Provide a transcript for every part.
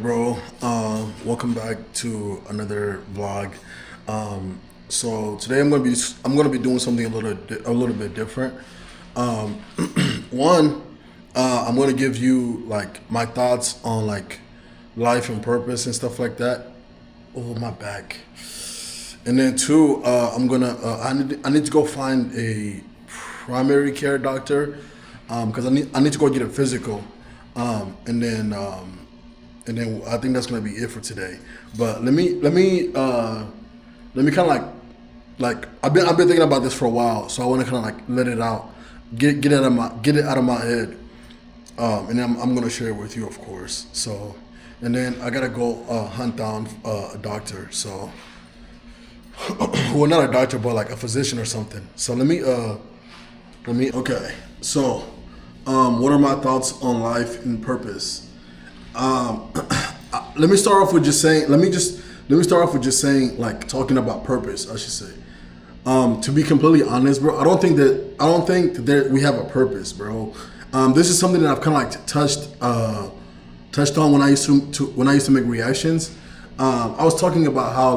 bro. Welcome back to another vlog. So today I'm gonna be doing something a little bit different. Um, One, I'm gonna give you like my thoughts on like life and purpose and stuff like that. Oh, my back. And then two, I need to go find a primary care doctor because I need to go get a physical. And then I think that's gonna be it for today. But let me kind of like I've been thinking about this for a while, so I want to kind of like let it out, get it out of my head, and then I'm gonna share it with you, of course. So, and then I gotta go hunt down a doctor. So, well, not a doctor, but like a physician or something. So okay. So, what are my thoughts on life and purpose? Let me start off with just saying. Let me start off with just saying, like, talking about purpose, I should say. To be completely honest, bro, I don't think that we have a purpose, bro. This is something that I've kind of like touched on when I used to make reactions. I was talking about how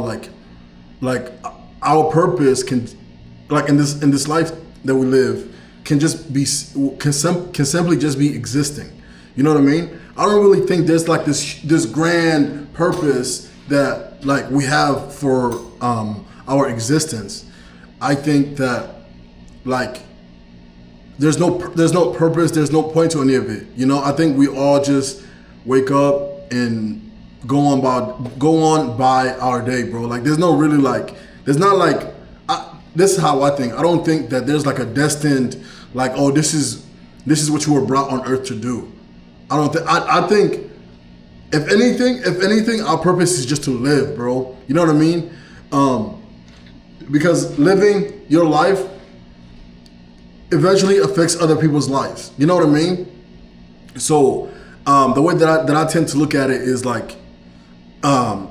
like our purpose can, like, in this life that we live, can simply just be existing. You know what I mean? I don't really think there's like this grand purpose that like we have for our existence. I think that like there's no purpose, there's no point to any of it. You know, I think we all just wake up and go on by our day, bro. Like there's no really like there's not like this is how I think. I don't think that there's like a destined like, oh, this is what you were brought on earth to do. I think if anything, our purpose is just to live, bro. You know what I mean? Because living your life eventually affects other people's lives. You know what I mean? So the way that I tend to look at it is like,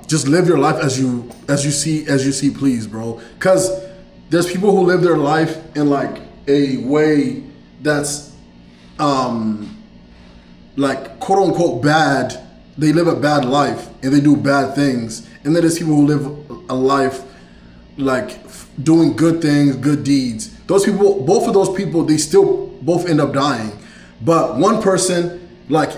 just live your life as you see please, bro. Because there's people who live their life in like a way that's like quote unquote bad. They live a bad life and they do bad things. And then there's people who live a life like doing good things, good deeds. Both of those people, they still both end up dying. But one person, like,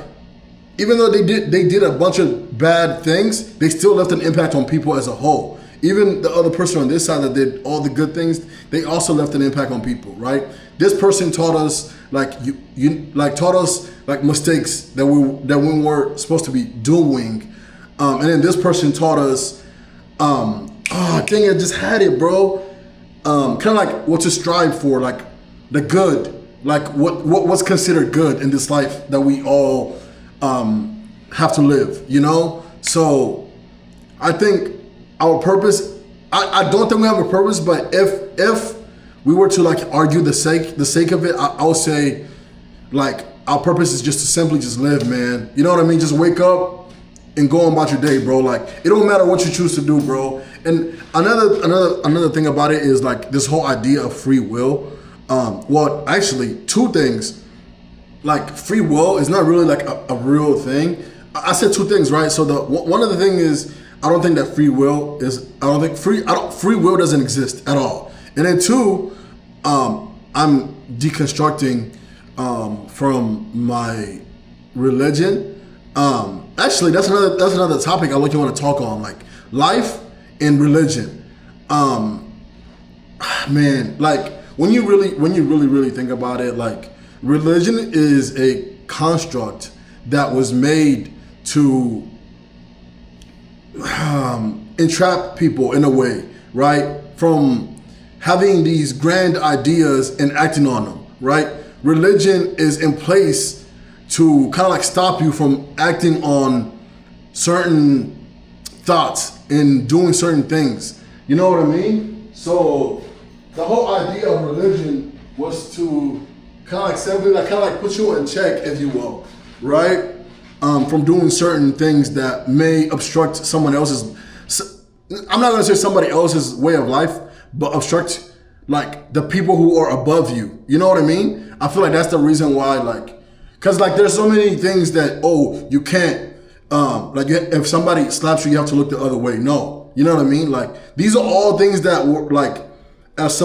even though they did a bunch of bad things, they still left an impact on people as a whole. Even the other person on this side that did all the good things, they also left an impact on people, right? This person taught us like mistakes that we weren't supposed to be doing, and then this person taught us, dang, I just had it, bro. Kind of like what to strive for, like the good, like what's considered good in this life that we all have to live, you know. So I think our purpose. I don't think we have a purpose, but if we were to like argue the sake of it, I would say like our purpose is just to simply just live, man. You know what I mean? Just wake up and go on about your day, bro. Like it don't matter what you choose to do, bro. And another thing about it is like this whole idea of free will. Well, actually, two things. Like free will is not really like a real thing. I said two things, right? So one of the thing is I don't think that free will doesn't exist at all. And then two, I'm deconstructing from my religion. Actually, that's another topic I want to talk on, like life and religion. Man, like when you really think about it, like religion is a construct that was made to entrap people in a way, right? From having these grand ideas and acting on them, right? Religion is in place to kind of like stop you from acting on certain thoughts and doing certain things. You know what I mean? So the whole idea of religion was to kind of like simply like put you in check, if you will, right? From doing certain things that may obstruct someone else's. I'm not gonna say somebody else's way of life, but obstruct like the people who are above you. You know what I mean? I feel like that's the reason why, like, cause like there's so many things that, oh, you can't like if somebody slaps you, you have to look the other way. No, you know what I mean? Like these are all things that were like as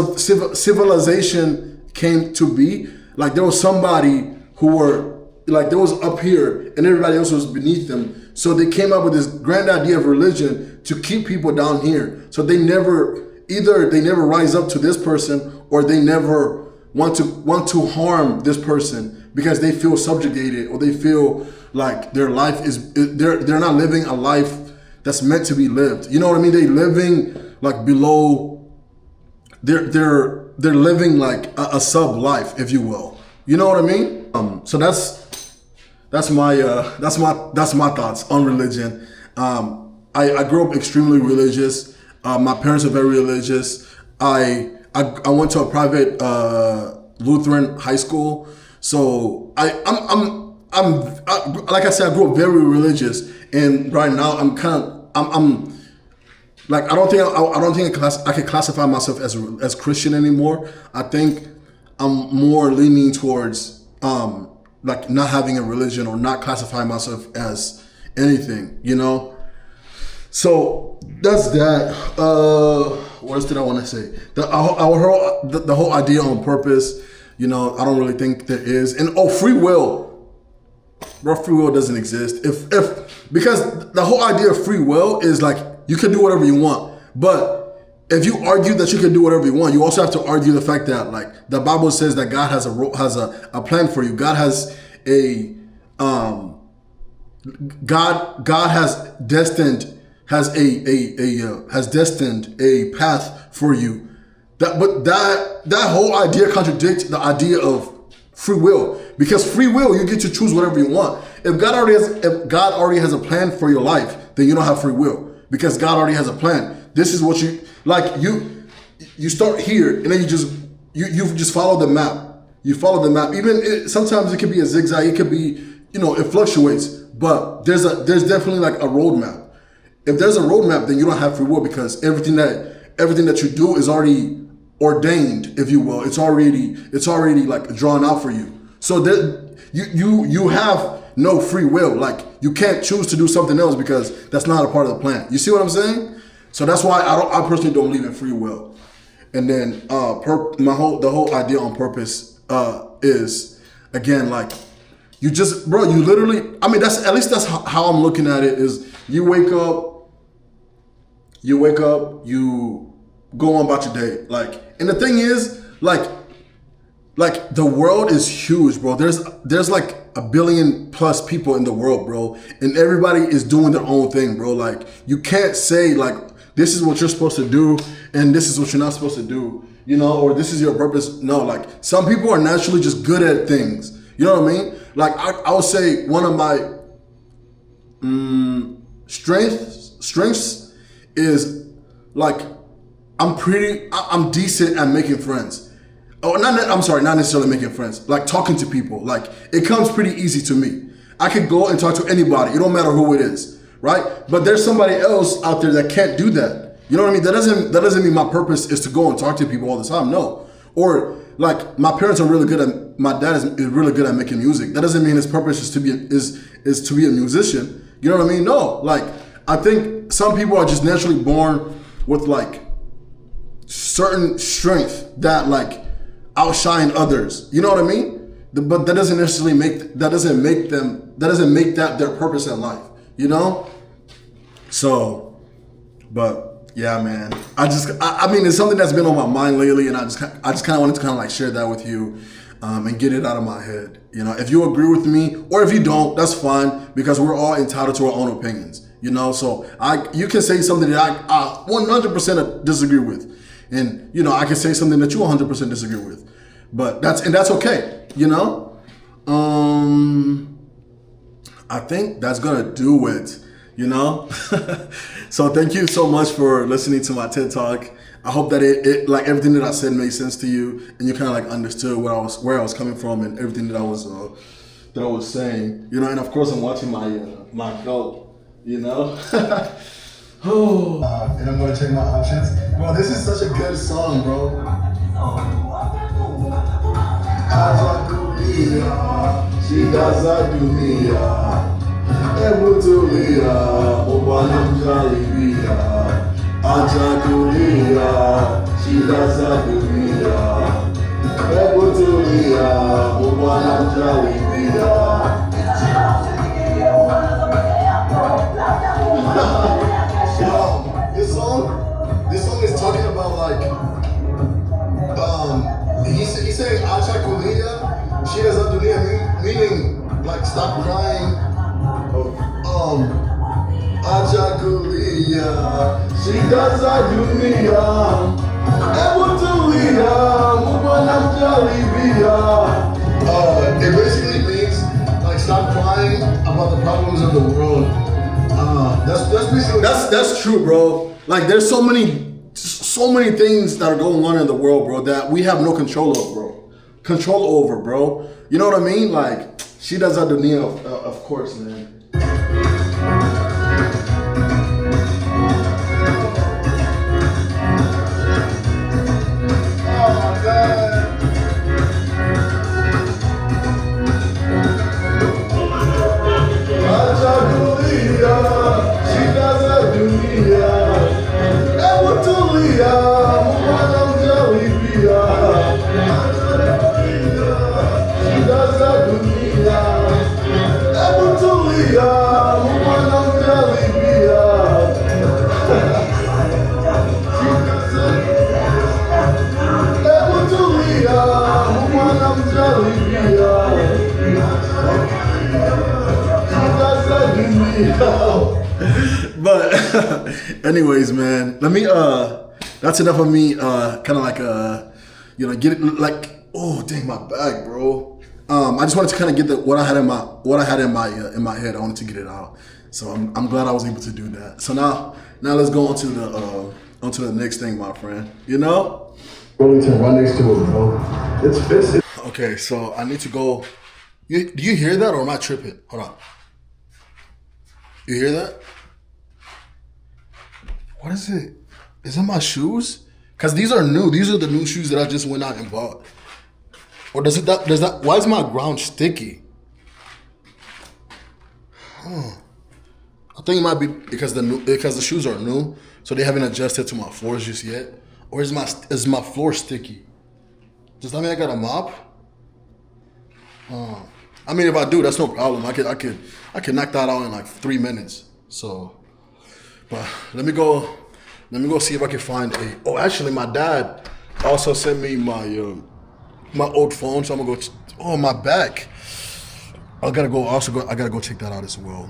civilization came to be. Like there was somebody who were like there was up here and everybody else was beneath them. So they came up with this grand idea of religion to keep people down here. So they never rise up to this person, or they never want to harm this person because they feel subjugated, or they feel like their life is they're not living a life that's meant to be lived. You know what I mean? They living like below. They're living like a sub life, if you will. You know what I mean? So that's my thoughts on religion. I grew up extremely religious. My parents are very religious. I went to a private Lutheran high school, so I'm like I said, I grew up very religious, and right now I'm like I don't think I can classify myself as Christian anymore. I think I'm more leaning towards like not having a religion or not classifying myself as anything, you know. So that's that. What else did I want to say? The whole idea on purpose, you know, I don't really think there is. And free will, bro, free will doesn't exist. Because the whole idea of free will is like you can do whatever you want, but if you argue that you can do whatever you want, you also have to argue the fact that like the Bible says that God has a plan for you. God has God has destined a path for you. That whole idea contradicts the idea of free will, because free will, you get to choose whatever you want. If God already has a plan for your life, then you don't have free will, because God already has a plan. This is what you start here, and then you just follow the map. You follow the map. Even sometimes it could be a zigzag. It could be, you know, it fluctuates, but there's definitely like a roadmap. If there's a roadmap, then you don't have free will, because everything that you do is already ordained, if you will. It's already like drawn out for you. So that you have no free will. Like you can't choose to do something else because that's not a part of the plan. You see what I'm saying? So that's why I personally don't believe in free will. And then the whole idea on purpose is, again, like you just, bro, you literally, I mean, that's how I'm looking at it, is you wake up, you go on about your day. Like, and the thing is, like the world is huge, bro. There's like 1 billion plus people in the world, bro. And everybody is doing their own thing, bro. Like you can't say like, this is what you're supposed to do and this is what you're not supposed to do, you know, or this is your purpose. No, like some people are naturally just good at things. You know what I mean? Like I would say one of my strengths is like I'm decent at making friends. Oh, not necessarily making friends, like talking to people. Like it comes pretty easy to me. I could go and talk to anybody. It don't matter who it is, right? But there's somebody else out there that can't do that. You know what I mean? That doesn't mean my purpose is to go and talk to people all the time. No. Or like my parents are really good at. My dad is really good at making music. That doesn't mean his purpose is to be a musician. You know what I mean? No. Like I think some people are just naturally born with like certain strength that like outshine others. You know what I mean? But that doesn't necessarily make that their purpose in life. You know? So, but yeah, man. I mean, it's something that's been on my mind lately, and I just kind of wanted to kind of like share that with you, and get it out of my head. You know, if you agree with me or if you don't, that's fine, because we're all entitled to our own opinions. You know, so you can say something that I 100% disagree with, and you know, I can say something that you 100% disagree with, but that's okay. You know, I think that's gonna do it. You know, so thank you so much for listening to my TED Talk. I hope that it like everything that I said made sense to you, and you kind of like understood where I was coming from and everything that I was saying. You know, and of course I'm watching my goat. You know. Oh, and I'm gonna check my options. Bro, this is such a good song, bro. She does do me. Ebutulia, Obanam Jalibia, Ajakulia, Shidazakulia, Ebutulia, Obanam Jalibia. This song is talking about like, he's saying Ajakulia, Shidazakulia, meaning like stop crying. Ajakulia, Shidazakulia, Ebutulia, Obanam Jalibia. It basically means like stop crying about the problems of the world. That's basically that's true, bro. Like there's so many things that are going on in the world, bro, that we have no control of, bro. Control over, bro. You know what I mean? Like she does that dunia, of course, man. But anyways, man, let me that's enough of me kind of like get it like, oh dang, my bag, bro. I just wanted to kind of get what I had in my head. I wanted to get it out, so I'm glad I was able to do that. So now let's go on to the next thing, my friend. You know, Burlington right next to it, bro. It's okay. So I need to go. Do you hear that, or am I tripping? Hold on. You hear that? What is it? Is it my shoes? Cause these are new. These are the new shoes that I just went out and bought. Or does that? Why is my ground sticky? I think it might be because the shoes are new, so they haven't adjusted to my floors just yet. Or is my floor sticky? Does that mean I got a mop? I mean, if I do, that's no problem. I could knock that out in like 3 minutes. So, but let me go see if I can find a. Oh, actually, my dad also sent me my old phone, so I'm gonna go. My back. I gotta go check that out as well.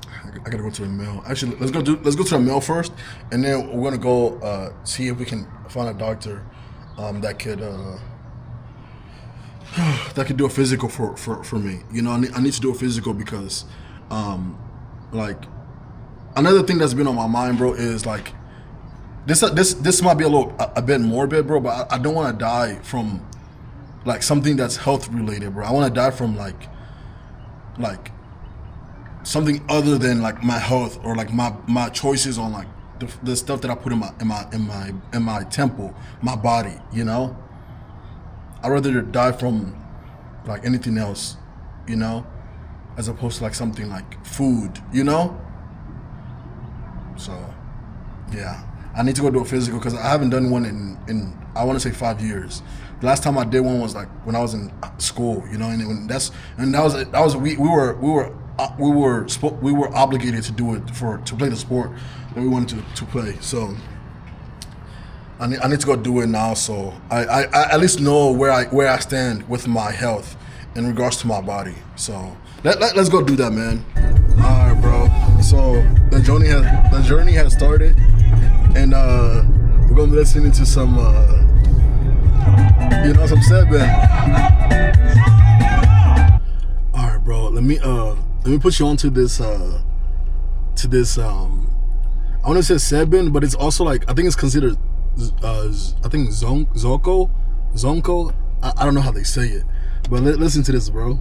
I gotta go to the mail. Actually, let's go to the mail first, and then we're gonna go see if we can find a doctor that could do a physical for me. You know, I need to do a physical because, like, another thing that's been on my mind, bro, is like, this might be a bit morbid, bro, but I don't want to die from, like, something that's health related, bro. I want to die from like something other than like my health or like my choices on like the stuff that I put in my temple, my body. You know. I'd rather die from like anything else, you know, as opposed to like something like food, you know? So, yeah. I need to go do a physical because I haven't done one in I want to say 5 years. The last time I did one was like when I was in school, you know, and that was we were obligated to do it to play the sport that we wanted to play. So I need to go do it now, so I at least know where I stand with my health in regards to my body. So let's go do that, man. All right, bro. So the journey has started, and we're gonna be listening to some some Sebene. All right, bro. Let me put you on to this I want to say Sebene, but it's also like I think it's considered. I think Zonko. I don't know how they say it, but listen to this, bro.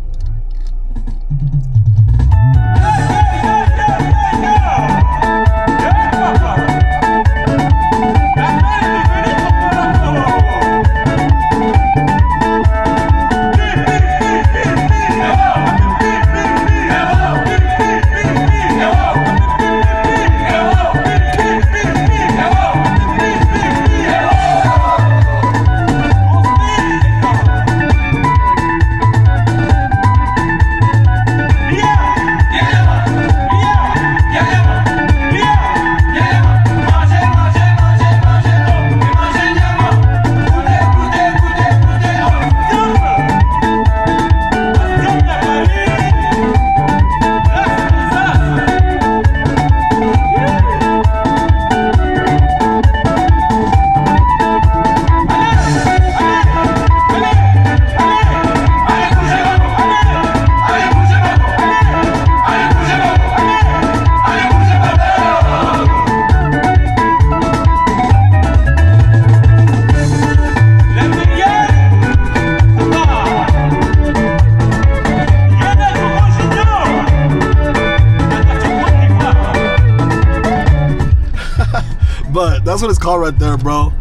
But that's what it's called right there, bro.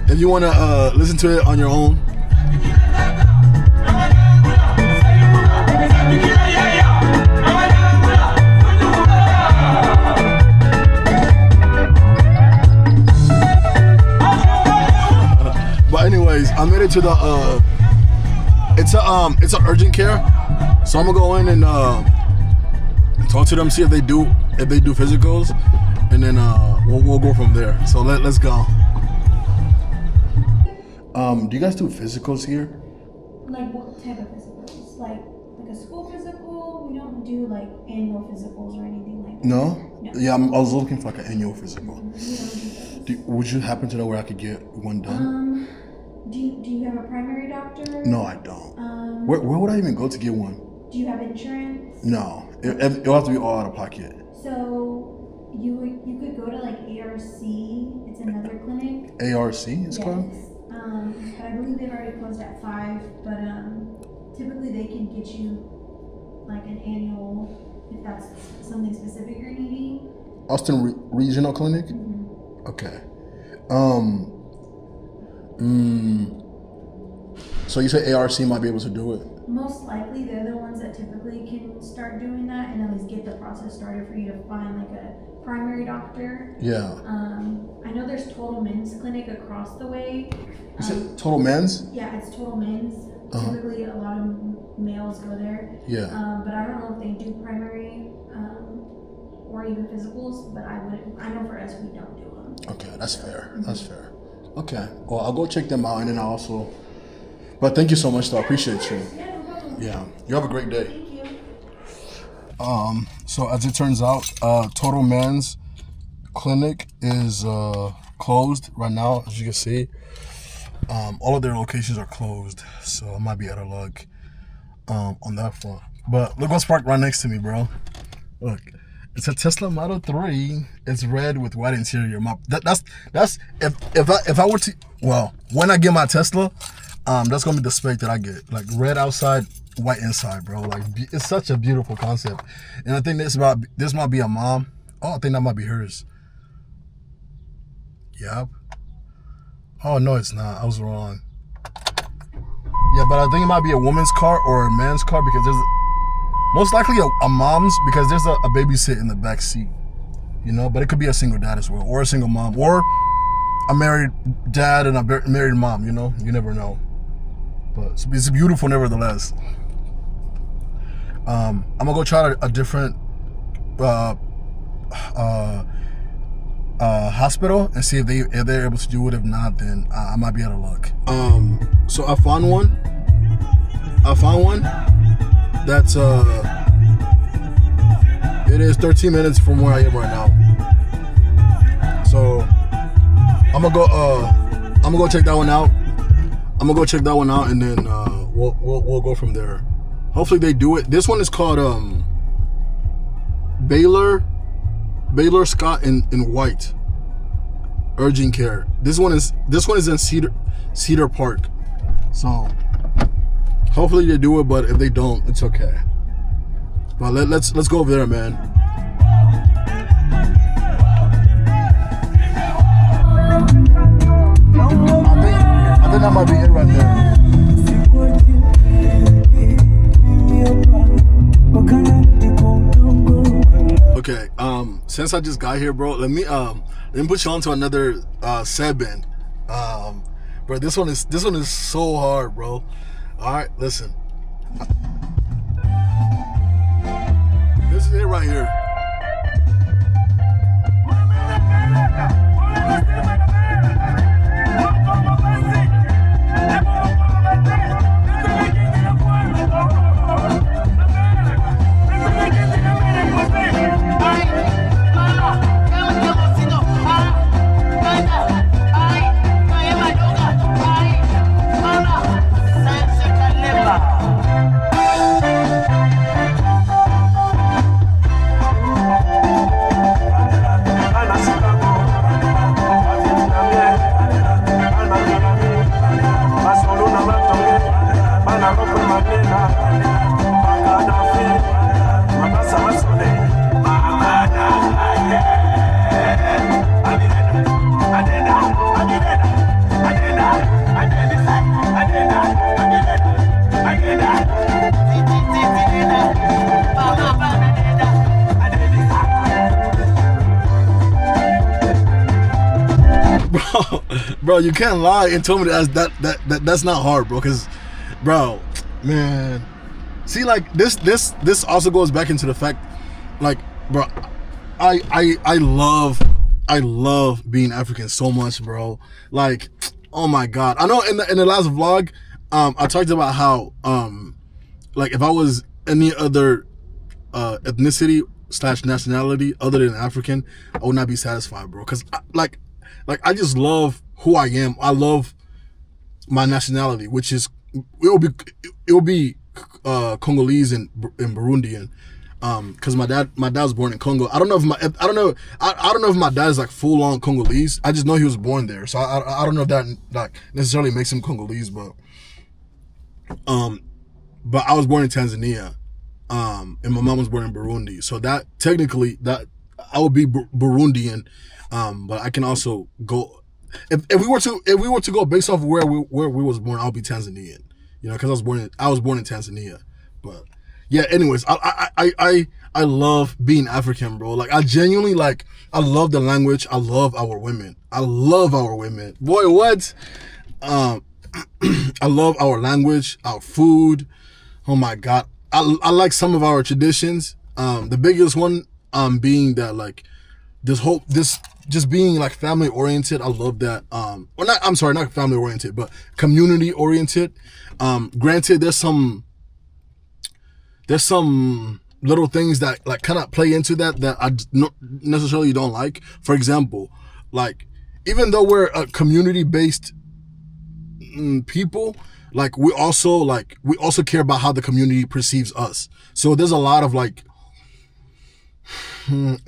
If you want to listen to it on your own. But anyways, I made it to the it's an urgent care, so I'm gonna go in and talk to them, see if they do physicals, and then we'll go from there. So let's go. Do you guys do physicals here? Like what type of physicals? Like a school physical? We don't do like annual physicals or anything like that. No? Yeah, I was looking for like an annual physical. We don't do those. Would you happen to know where I could get one done? Do you have a primary doctor? No, I don't. Where would I even go to get one? Do you have insurance? No, it'll have to be all out of pocket. So you could go to like ARC. It's another clinic. ARC is called? But I believe they've already closed at 5. But typically they can get you like an annual if that's something specific you're needing. Austin Regional Clinic? Mm-hmm. Okay. So you say ARC might be able to do it? Most likely they're the ones that typically can start doing that and at least get the process started for you to find like a primary doctor. Yeah. I know there's Total Men's Clinic across the way. Is it Total Men's? Yeah, it's Total Men's. Typically a lot of males go there. Yeah. But I don't know if they do primary or even physicals, but I know for us we don't do them. Okay, that's fair. Mm-hmm. That's fair. Okay. Well, I'll go check them out and then I'll also. But thank you so much, though. I appreciate you. Yeah, no problem. Yeah. You have a great day. Thank you. So as it turns out, Total Men's Clinic is closed right now, as you can see. All of their locations are closed, so I might be out of luck on that front. But look what's parked right next to me, bro. Look, it's a Tesla Model 3. It's red with white interior. That's if I were to, well, when I get my Tesla, that's gonna be the spec that I get. Like red outside, white inside, bro. Like it's such a beautiful concept. And I think this might be a mom. Oh, I think that might be hers. Yep. Oh no, it's not. I was wrong. Yeah, but I think it might be a woman's car or a man's car because there's most likely a mom's because there's a baby sit in the back seat. You know, but it could be a single dad as well, or a single mom, or a married dad and a married mom. You know, you never know. But it's beautiful nevertheless. I'm gonna go try a different hospital and see if they're able to do it. If not, then I might be out of luck. So I found one. That's it is 13 minutes from where I am right now. So I'm gonna go check that one out. And then we'll go from there. Hopefully they do it. This one is called Baylor Scott in White Urgent Care. This one is in Cedar Park. So hopefully they do it, but if they don't, it's okay. But let's go over there, man. I think that might be it right there. Okay, since I just got here, bro, let me put you on to another Sebene. Bro, this one is so hard, bro. All right, listen. This is it right here. Bro, you can't lie and tell me that's not hard, bro. Cause, bro, man, see, like this also goes back into the fact, like, bro, I love being African so much, bro. Like, oh my god, I know in the last vlog, I talked about how like if I was any other ethnicity / nationality other than African, I would not be satisfied, bro. Cause like I just love who I am. I love my nationality, which is it will be Congolese and Burundian. Cause my dad was born in Congo. I don't know if my dad is like full on Congolese. I just know he was born there, so I don't know if that like necessarily makes him Congolese, but I was born in Tanzania, and my mom was born in Burundi. So that technically that I would be Burundian, but I can also go if we were to go based off where we was born, I'll be Tanzanian. You know, because I was born in Tanzania, but. Yeah, anyways, I love being African, bro. Like, I genuinely, like, I love the language. I love our women. Boy, what? I love our language, our food. Oh, my God. I like some of our traditions. The biggest one being that, like, this just being, like, family-oriented. I love that. Not family-oriented, but community-oriented. Granted, there's some little things that like kind of play into that I necessarily don't like. For example, like even though we're a community-based people, like we also care about how the community perceives us. So there's a lot of like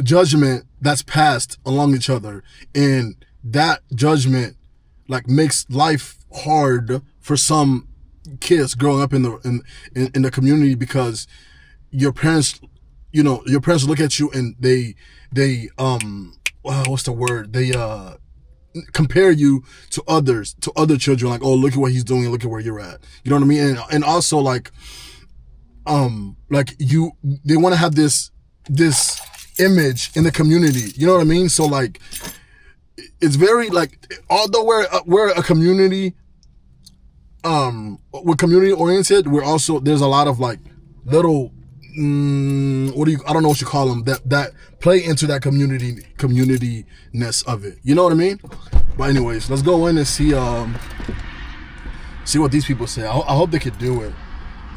judgment that's passed along each other, and that judgment like makes life hard for some kids growing up in the community, because your parents look at you and they what's the word, they compare you to other children, like, oh, look at what he's doing, look at where you're at, you know what I mean? And also like they want to have this image in the community, you know what I mean? So like it's very like, although we're a community, we're community oriented, we're also, there's a lot of like little I don't know what you call them, that play into that community-ness of it, you know what I mean? But anyways, let's go in and see what these people say. I hope they could do it,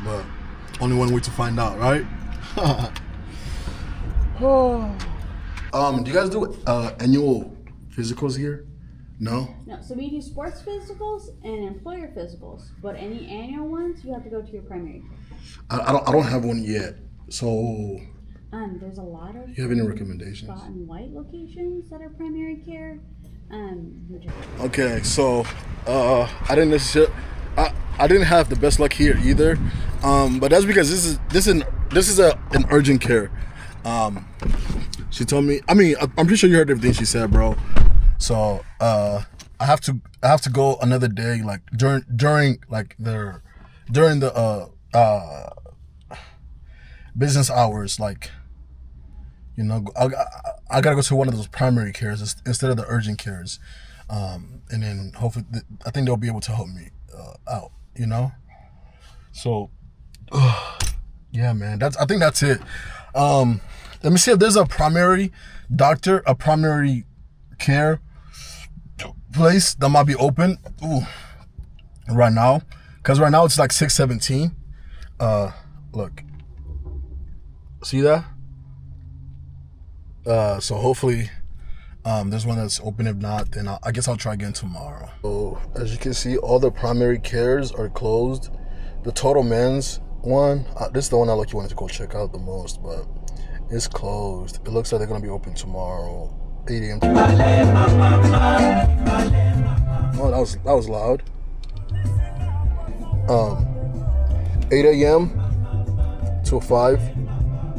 but only one way to find out, right? Do you guys do annual physicals here? No? No, so we do sports physicals and employer physicals, but any annual ones, you have to go to your primary care. I don't have one yet, so... There's a lot of... You have any recommendations? Scott and White locations that are primary care. Okay, so I didn't have the best luck here either, but that's because this is an urgent care. She told me, I mean, I'm pretty sure you heard everything she said, bro. So I have to go another day, like during the business hours, like, you know, I gotta go to one of those primary cares instead of the urgent cares, and then hopefully I think they'll be able to help me out, you know. So yeah, man, I think that's it. Let me see if there's a primary care place that might be open right now, because right now it's like 6:17. Look, see that? So hopefully there's one that's open. If not, then I guess I'll try again tomorrow. So as you can see, all the primary cares are closed. The Total Men's one, this is the one I wanted to go check out the most, but it's closed. It looks like they're gonna be open tomorrow, 8 a.m. Oh, that was loud. 8 a.m. till 5.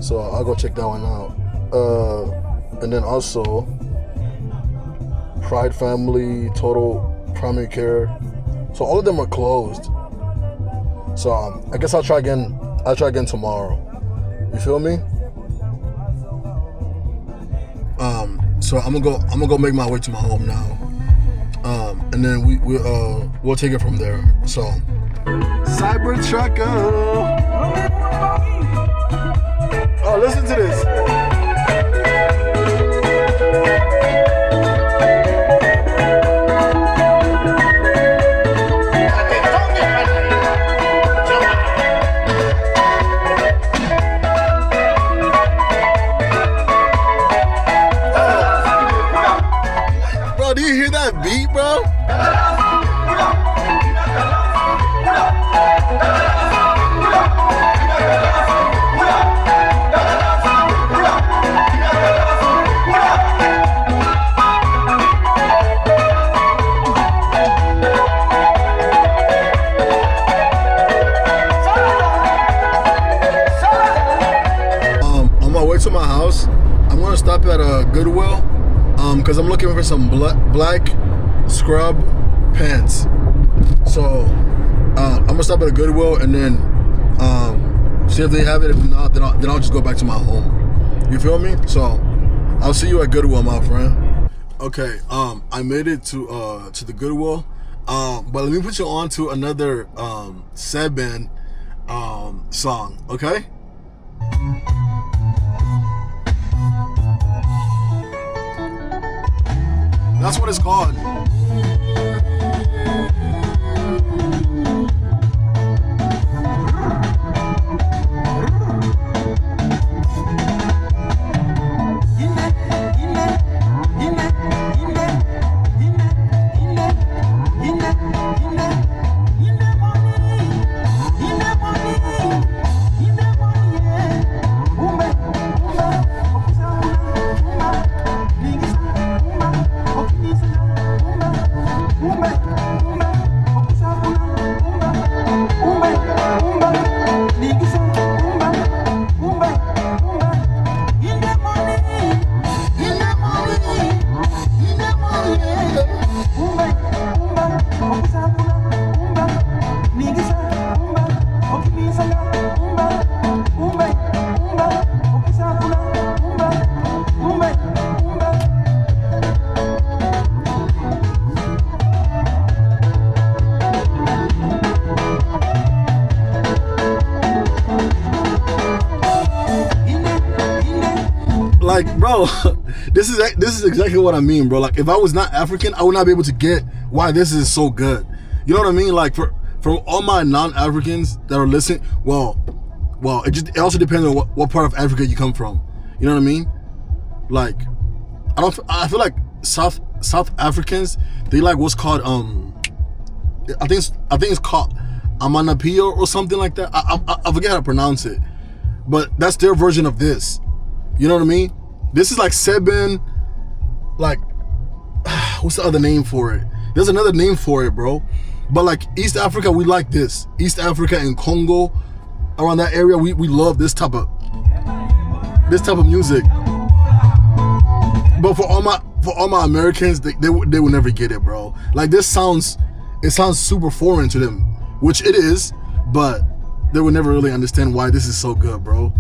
So I'll go check that one out. And then also Pride Family, Total Primary Care. So all of them are closed. So I guess I'll try again tomorrow. You feel me? So I'm gonna go make my way to my home now. and then we'll take it from there. So, Cyber Trucker. Oh, listen to this. Bro, do you hear that beat, bro? On my way to my house, I'm gonna stop at a Goodwill, because I'm looking for some black scrub pants. So I'm gonna stop at a Goodwill and then see if they have it. If not, then I'll just go back to my home. You feel me? So I'll see you at Goodwill, my friend. Okay, I made it to the Goodwill, but let me put you on to another Sebene song. Okay. That's what it's called. Like, bro, this is exactly what I mean, bro. Like, if I was not African, I would not be able to get why this is so good. You know what I mean? Like, for all my non-Africans that are listening, well, it also depends on what part of Africa you come from. You know what I mean? Like, I feel like South Africans, they like what's called I think it's called Amanapio or something like that. I forget how to pronounce it, but that's their version of this. You know what I mean? This is like Sebene, like, what's the other name for it? There's another name for it, bro. But like East Africa, we like this. East Africa and Congo, around that area, we love this type of music. But for all my Americans, they will never get it, bro. Like, it sounds super foreign to them, which it is, but they will never really understand why this is so good, bro.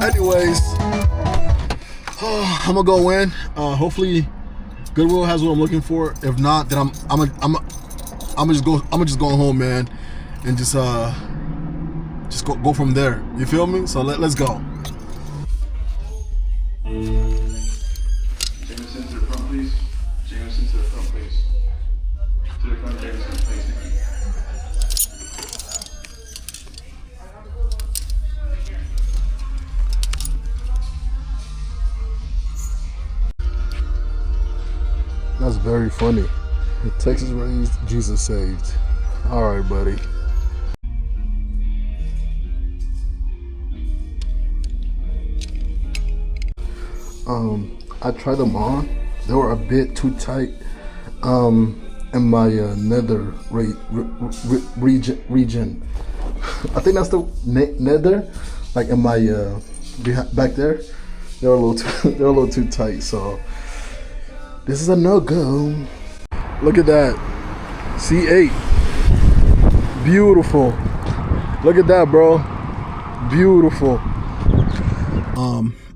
Anyways, I'm gonna go in. Hopefully, Goodwill has what I'm looking for. If not, then I'm just going home, man, and just go from there. You feel me? So let's go. Jameson to the front, please. Jameson to the front, please. To the front, Jameson, please. That's very funny. Texas raised, Jesus saved. All right, buddy. I tried them on. They were a bit too tight. In my nether region. I think that's the nether. Like in my back there, they're a little too tight. So this is a no-go. Look at that. C8. Beautiful. Look at that, bro. Beautiful.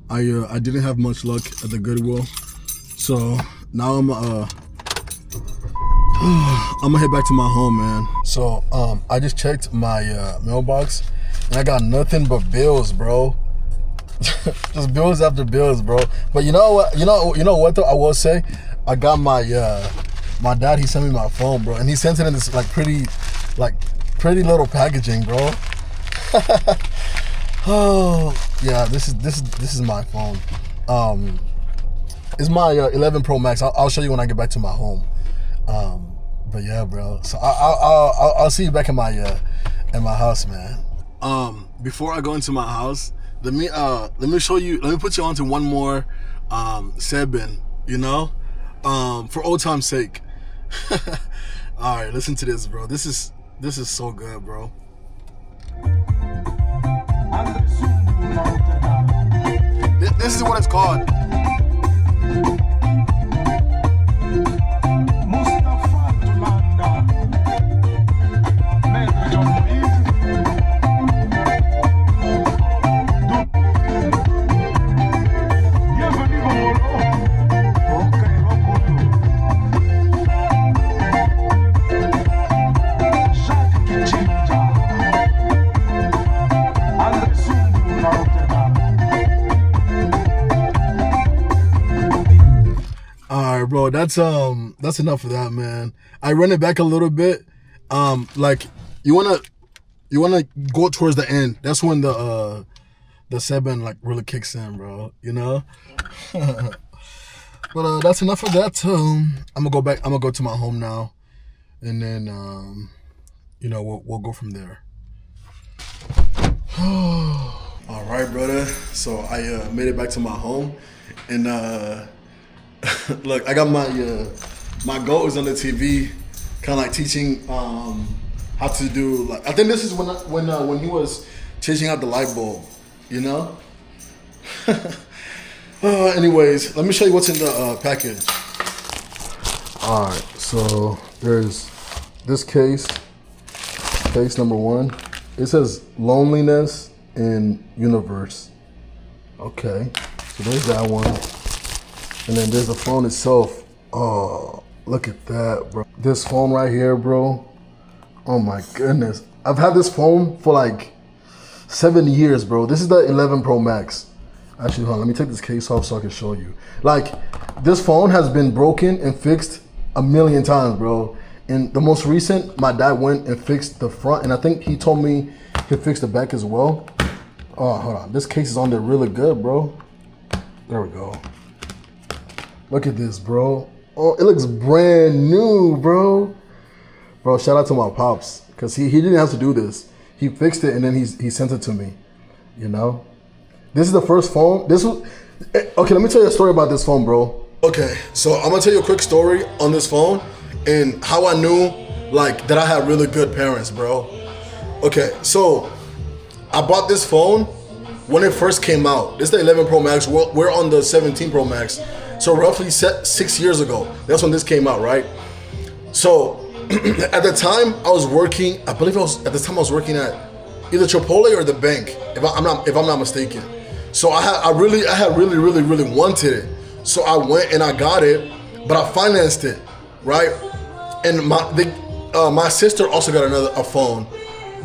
I didn't have much luck at the Goodwill, so now I'm gonna head back to my home, man. So I just checked my mailbox, and I got nothing but bills, bro. Just bills after bills, bro. But you know what? You know what though? I will say, I got my my dad. He sent me my phone, bro, and he sent it in this pretty little packaging, bro. Oh yeah, this is my phone. It's my 11 Pro Max. I'll show you when I get back to my home. But yeah, bro. So I'll see you back in my house, man. Before I go into my house, let me show you. Let me put you on to one more Sebene, you know, for old time's sake. All right, listen to this, bro. This is so good, bro. This is what it's called. Bro, that's enough of that, man. I run it back a little bit. Like you wanna go towards the end. That's when the Sebene like really kicks in, bro. You know. But that's enough of that. I'm gonna go back. I'm gonna go to my home now, and then you know we'll go from there. All right, brother. So I made it back to my home, and look, I got my goat is on the TV, kind of like teaching how to do. Like I think this is when he was changing out the light bulb, you know. Anyways, let me show you what's in the package. All right, so there's this case number 1. It says loneliness in universe. Okay, so there's that one. And then there's the phone itself. Oh, look at that, bro. This phone right here, bro. Oh my goodness. I've had this phone for like 7 years, bro. This is the 11 Pro Max. Actually, hold on, let me take this case off so I can show you. Like, this phone has been broken and fixed a million times, bro. And the most recent, my dad went and fixed the front, and I think he told me he fixed the back as well. Oh, hold on. This case is on there really good, bro. There we go. Look at this, bro. Oh, it looks brand new, bro. Bro, shout out to my pops, because he didn't have to do this. He fixed it and then he sent it to me, you know? This is the first phone. Okay, let me tell you a story about this phone, bro. Okay, so I'm gonna tell you a quick story on this phone and how I knew like that I had really good parents, bro. Okay, so I bought this phone when it first came out. This is the 11 Pro Max. We're on the 17 Pro Max. So roughly 6 years ago, that's when this came out, right? So at the time I was working, I believe I was working at either Chipotle or the bank, if I'm not mistaken. So I had really wanted it. So I went and I got it, but I financed it, right? And my sister also got a phone,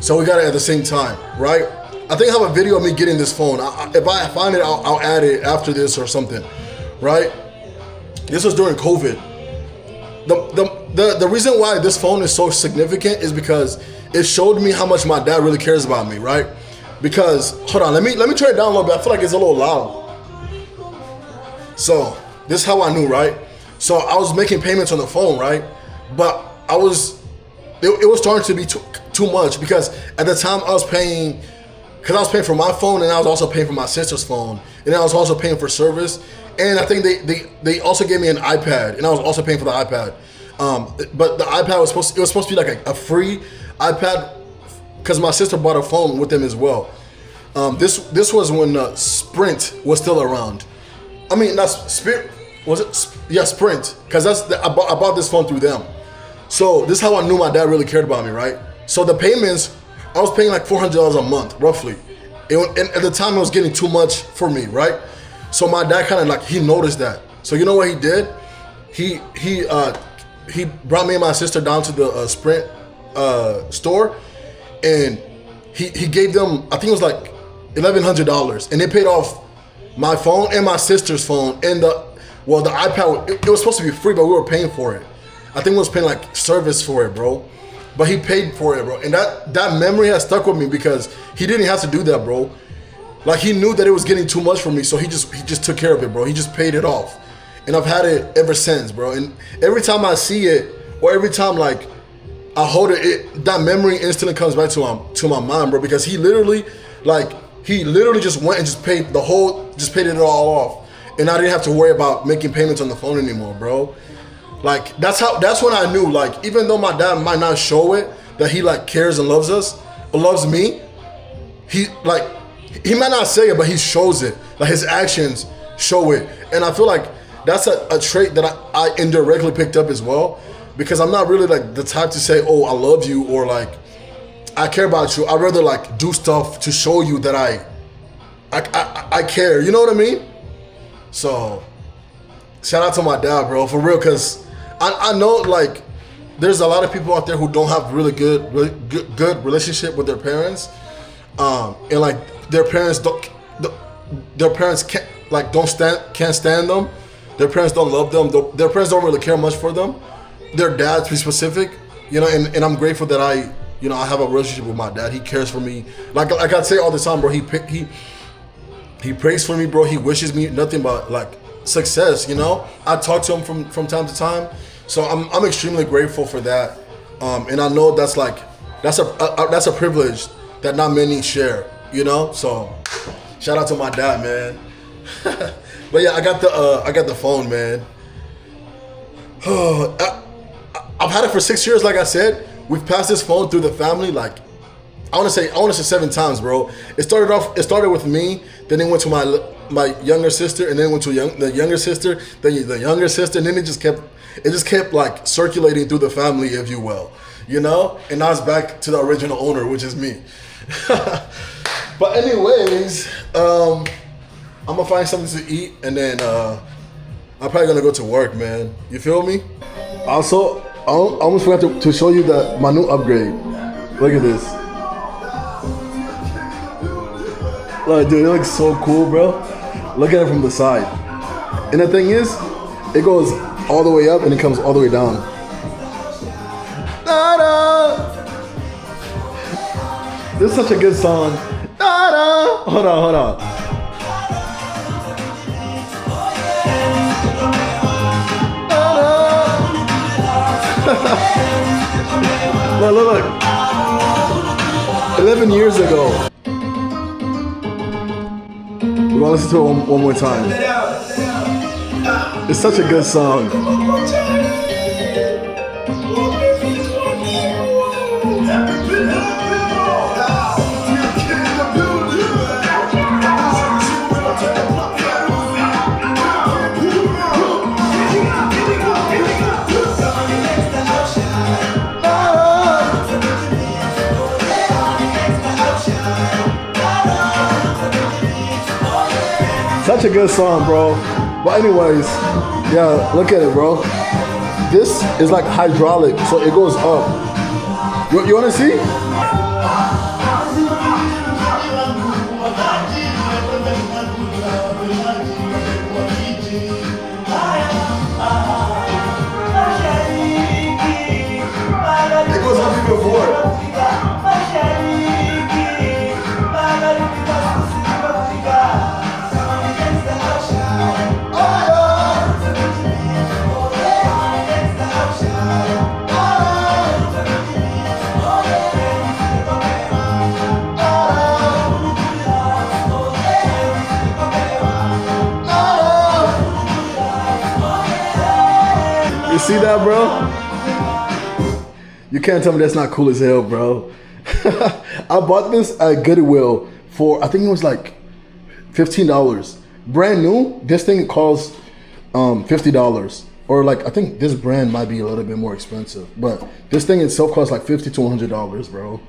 so we got it at the same time, right? I think I have a video of me getting this phone. If I find it, I'll add it after this or something, right? This was during COVID. The reason why this phone is so significant is because it showed me how much my dad really cares about me, right? Because hold on, let me turn it down a little bit. I feel like it's a little loud. So this is how I knew, right? So I was making payments on the phone, right? But it was starting to be too much, because at the time I was paying for my phone, and I was also paying for my sister's phone, and I was also paying for service. And I think they also gave me an iPad, and I was also paying for the iPad. But the iPad was supposed to be like a free iPad, because my sister bought a phone with them as well. This was when Sprint was still around. I mean, not Sprint. Was it? Yeah, Sprint. Because I bought this phone through them. So this is how I knew my dad really cared about me, right? So the payments, I was paying like $400 a month, roughly. And at the time, it was getting too much for me, right? So my dad kind of like, he noticed that. So you know what he did? He brought me and my sister down to the Sprint store, and he gave them, I think it was like $1,100, and they paid off my phone and my sister's phone, and the iPad. It was supposed to be free, but we were paying for it. I think we was paying like service for it, bro. But he paid for it, bro, and that memory has stuck with me because he didn't have to do that, bro. Like, he knew that it was getting too much for me, so he just took care of it, bro. He just paid it off, and I've had it ever since, bro. And every time I see it, or every time like I hold it, that memory instantly comes back to my mind, bro. Because he literally just went and just paid it all off, and I didn't have to worry about making payments on the phone anymore, bro. Like, that's when I knew, like, even though my dad might not show it, that he like cares and loves us, or loves me, he might not say it, but he shows it. Like, his actions show it. And I feel like that's a trait that I indirectly picked up as well, because I'm not really like the type to say, oh, I love you, or like I care about you. I'd rather like do stuff to show you that I care. You know what I mean? So shout out to my dad, bro, for real, because I know like there's a lot of people out there who don't have really good relationship with their parents, and like their parents can't stand them. Their parents don't love them. Their parents don't really care much for them. Their dad, to be specific, you know. And I'm grateful that I have a relationship with my dad. He cares for me. Like I say all the time, bro. He prays for me, bro. He wishes me nothing but like success. You know. I talk to him from time to time. So I'm extremely grateful for that. And I know that's a privilege that not many share. You know. So shout out to my dad, man. But yeah, I got the phone, man. I've had it for 6 years, like I said. We've passed this phone through the family, like I want to say 7 times, bro. It started with me, then it went to my younger sister, and then it went to the younger sister, then the younger sister, and then it just kept like circulating through the family, if you will, you know. And now it's back to the original owner, which is me. But anyways, I'm gonna find something to eat, and then I'm probably gonna go to work, man. You feel me? Also, I almost forgot to show you my new upgrade. Look at this. Look, dude, it looks so cool, bro. Look at it from the side. And the thing is, it goes all the way up and it comes all the way down. Da-da! This is such a good song. Da-da! Hold on. Look. 11 years ago. We're gonna listen to it one more time. It's such a good song. Such a good song, bro. But anyways, yeah, look at it, bro. This is like hydraulic, so it goes up. You wanna see? It goes up even more. You see that, bro? You can't tell me that's not cool as hell, bro. I bought this at Goodwill for, I think it was like $15. Brand new, this thing costs $50. Or like, I think this brand might be a little bit more expensive. But this thing itself costs like $50 to $100, bro.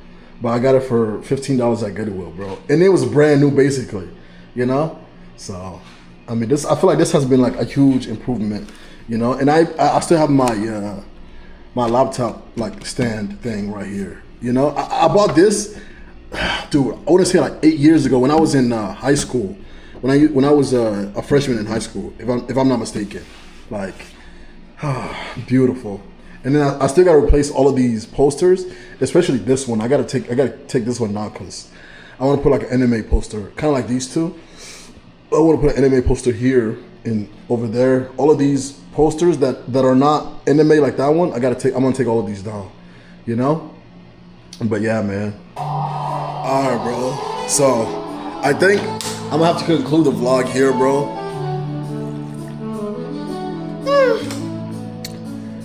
But I got it for $15 at Goodwill, bro. And it was brand new, basically. You know? So, I mean, I feel like this has been like a huge improvement, you know. And I still have my my laptop like stand thing right here. You know, I bought this, dude. I want to say like 8 years ago when I was in high school, when I was a freshman in high school, if I'm not mistaken. Like, beautiful. And then I still gotta replace all of these posters, especially this one. I gotta take this one now because I want to put like an anime poster, kind of like these two. I want to put an anime poster here and over there. All of these posters that are not anime like that one, I'm gonna take all of these down, you know. But yeah, man. All right, bro. So I think I'm gonna have to conclude the vlog here, bro.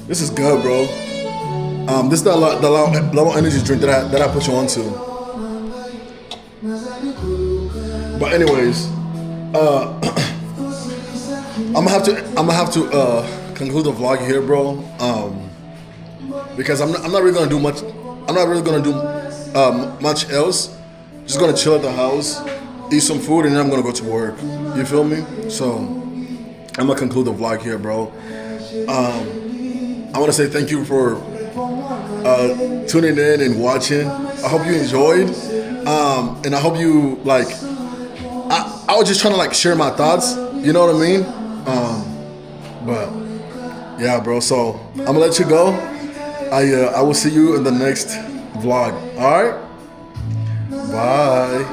This is good, bro. This is the low energy drink that I put you onto. But anyways, I'm gonna have to conclude the vlog here, bro. Because I'm not really gonna do much. I'm not really gonna do much else. Just gonna chill at the house, eat some food, and then I'm gonna go to work. You feel me? So I'm gonna conclude the vlog here, bro. I want to say thank you for tuning in and watching. I hope you enjoyed, and I hope you like. I was just trying to like share my thoughts. You know what I mean? But yeah, bro. So I'm gonna let you go. I will see you in the next vlog. All right. Bye.